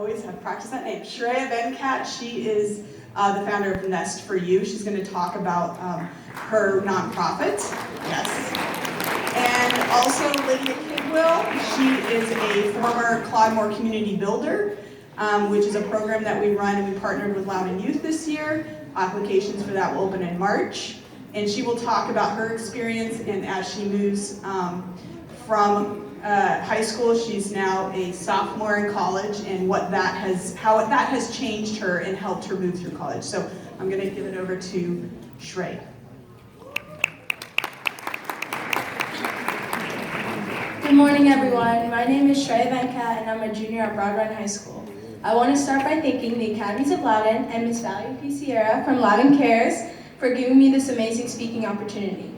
always have practiced that name. Shreyaa Venkat, she is the founder of NEST4US. She's going to talk about her nonprofit. Yes. And also Lydia Kidwell, she is a former Clodmore Community Builder, which is a program that we run, and we partnered with Loudoun Youth this year. Applications for that will open in March. And she will talk about her experience, and as she moves from high school, she's now a sophomore in college, and how that has changed her and helped her move through college. So I'm going to give it over to Shreyaa. Good morning, everyone. My name is Shreyaa Venkat, and I'm a junior at Broad Run High School. I want to start by thanking the Academies of Loudoun and Miss Valerie P. Sierra from Loudoun Cares for giving me this amazing speaking opportunity.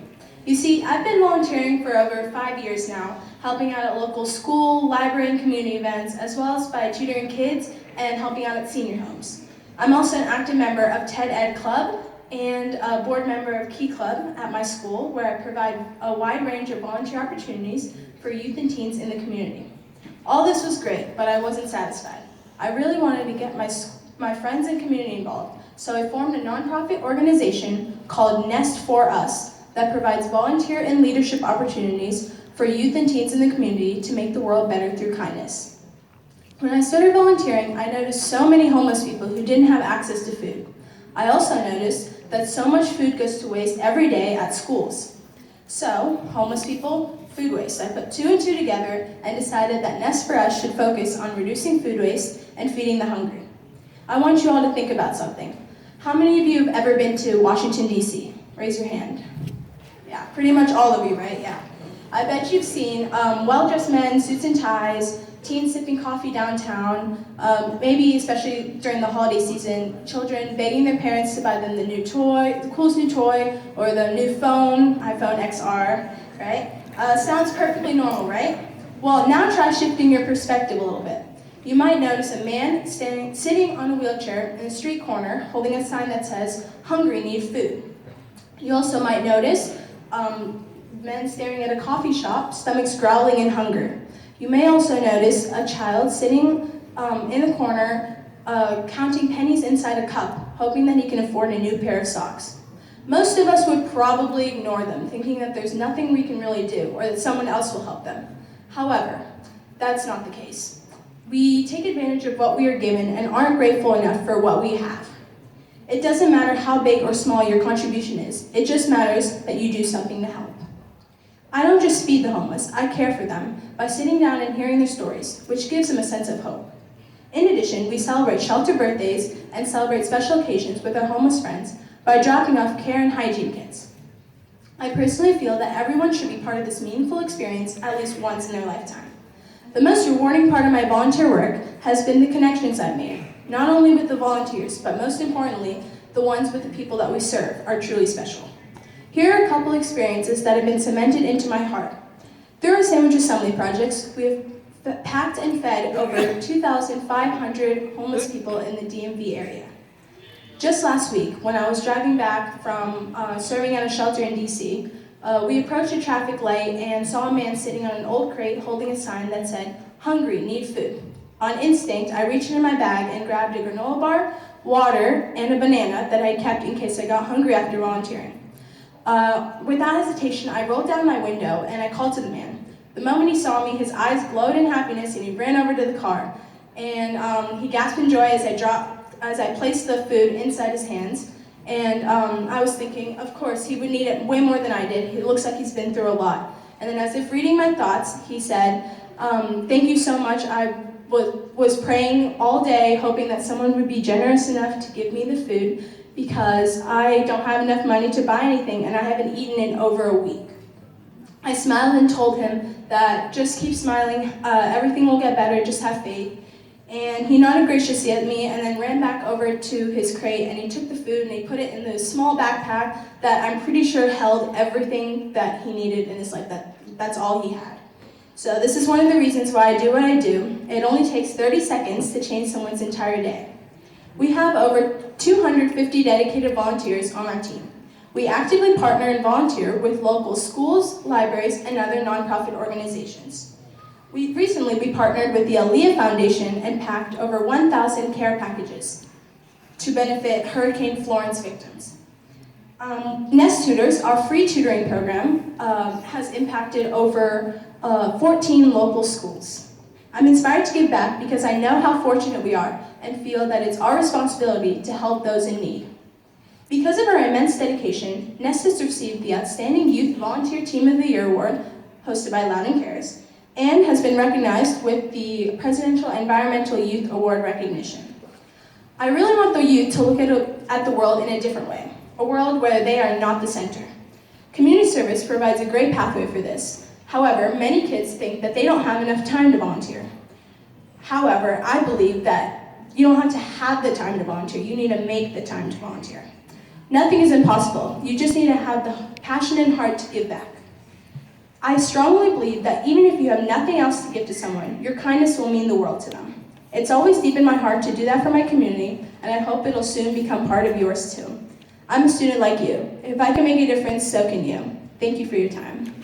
You see, I've been volunteering for over 5 years now, helping out at local school, library, and community events, as well as by tutoring kids and helping out at senior homes. I'm also an active member of TED Ed Club and a board member of Key Club at my school, where I provide a wide range of volunteer opportunities for youth and teens in the community. All this was great, but I wasn't satisfied. I really wanted to get my friends and community involved, so I formed a nonprofit organization called NEST4US that provides volunteer and leadership opportunities for youth and teens in the community to make the world better through kindness. When I started volunteering, I noticed so many homeless people who didn't have access to food. I also noticed that so much food goes to waste every day at schools. So, homeless people, food waste. I put 2 and 2 together and decided that NEST4US should focus on reducing food waste and feeding the hungry. I want you all to think about something. How many of you have ever been to Washington, D.C.? Raise your hand. Yeah, pretty much all of you, right? Yeah. I bet you've seen well-dressed men, suits and ties, teens sipping coffee downtown, maybe especially during the holiday season, children begging their parents to buy them the new toy, the coolest new toy, or the new phone, iPhone XR, right? Sounds perfectly normal, right? Well, now try shifting your perspective a little bit. You might notice a man sitting on a wheelchair in a street corner holding a sign that says, "Hungry, need food." You also might notice men staring at a coffee shop, stomachs growling in hunger. You may also notice a child sitting in the corner counting pennies inside a cup, hoping that he can afford a new pair of socks. Most of us would probably ignore them, thinking that there's nothing we can really do or that someone else will help them. However, that's not the case. We take advantage of what we are given and aren't grateful enough for what we have. It doesn't matter how big or small your contribution is, it just matters that you do something to help. I don't just feed the homeless, I care for them by sitting down and hearing their stories, which gives them a sense of hope. In addition, we celebrate shelter birthdays and celebrate special occasions with our homeless friends by dropping off care and hygiene kits. I personally feel that everyone should be part of this meaningful experience at least once in their lifetime. The most rewarding part of my volunteer work has been the connections I've made, not only with the volunteers, but most importantly, the ones with the people that we serve are truly special. Here are a couple experiences that have been cemented into my heart. Through our Sandwich Assembly projects, we have packed and fed over 2,500 homeless people in the DMV area. Just last week, when I was driving back from serving at a shelter in DC, we approached a traffic light and saw a man sitting on an old crate holding a sign that said, "Hungry, need food." On instinct, I reached into my bag and grabbed a granola bar, water, and a banana that I had kept in case I got hungry after volunteering. Without hesitation, I rolled down my window and I called to the man. The moment he saw me, his eyes glowed in happiness and he ran over to the car. And he gasped in joy as I placed the food inside his hands. And I was thinking, of course, he would need it way more than I did. It looks like he's been through a lot. And then as if reading my thoughts, he said, "Thank you so much. I was praying all day, hoping that someone would be generous enough to give me the food because I don't have enough money to buy anything and I haven't eaten in over a week." I smiled and told him that just keep smiling, everything will get better, just have faith. And he nodded graciously at me and then ran back over to his crate and he took the food and he put it in the small backpack that I'm pretty sure held everything that he needed in his life. That's all he had. So this is one of the reasons why I do what I do. It only takes 30 seconds to change someone's entire day. We have over 250 dedicated volunteers on our team. We actively partner and volunteer with local schools, libraries, and other nonprofit organizations. Recently, we partnered with the Aaliyah Foundation and packed over 1,000 care packages to benefit Hurricane Florence victims. Nest Tutors, our free tutoring program, has impacted over 14 local schools. I'm inspired to give back because I know how fortunate we are and feel that it's our responsibility to help those in need. Because of our immense dedication, Nest has received the Outstanding Youth Volunteer Team of the Year Award, hosted by Loudoun Cares, and has been recognized with the Presidential Environmental Youth Award recognition. I really want the youth to look at the world in a different way, a world where they are not the center. Community service provides a great pathway for this. However, many kids think that they don't have enough time to volunteer. However, I believe that you don't have to have the time to volunteer, you need to make the time to volunteer. Nothing is impossible, you just need to have the passion and heart to give back. I strongly believe that even if you have nothing else to give to someone, your kindness will mean the world to them. It's always deep in my heart to do that for my community, and I hope it'll soon become part of yours too. I'm a student like you. If I can make a difference, so can you. Thank you for your time.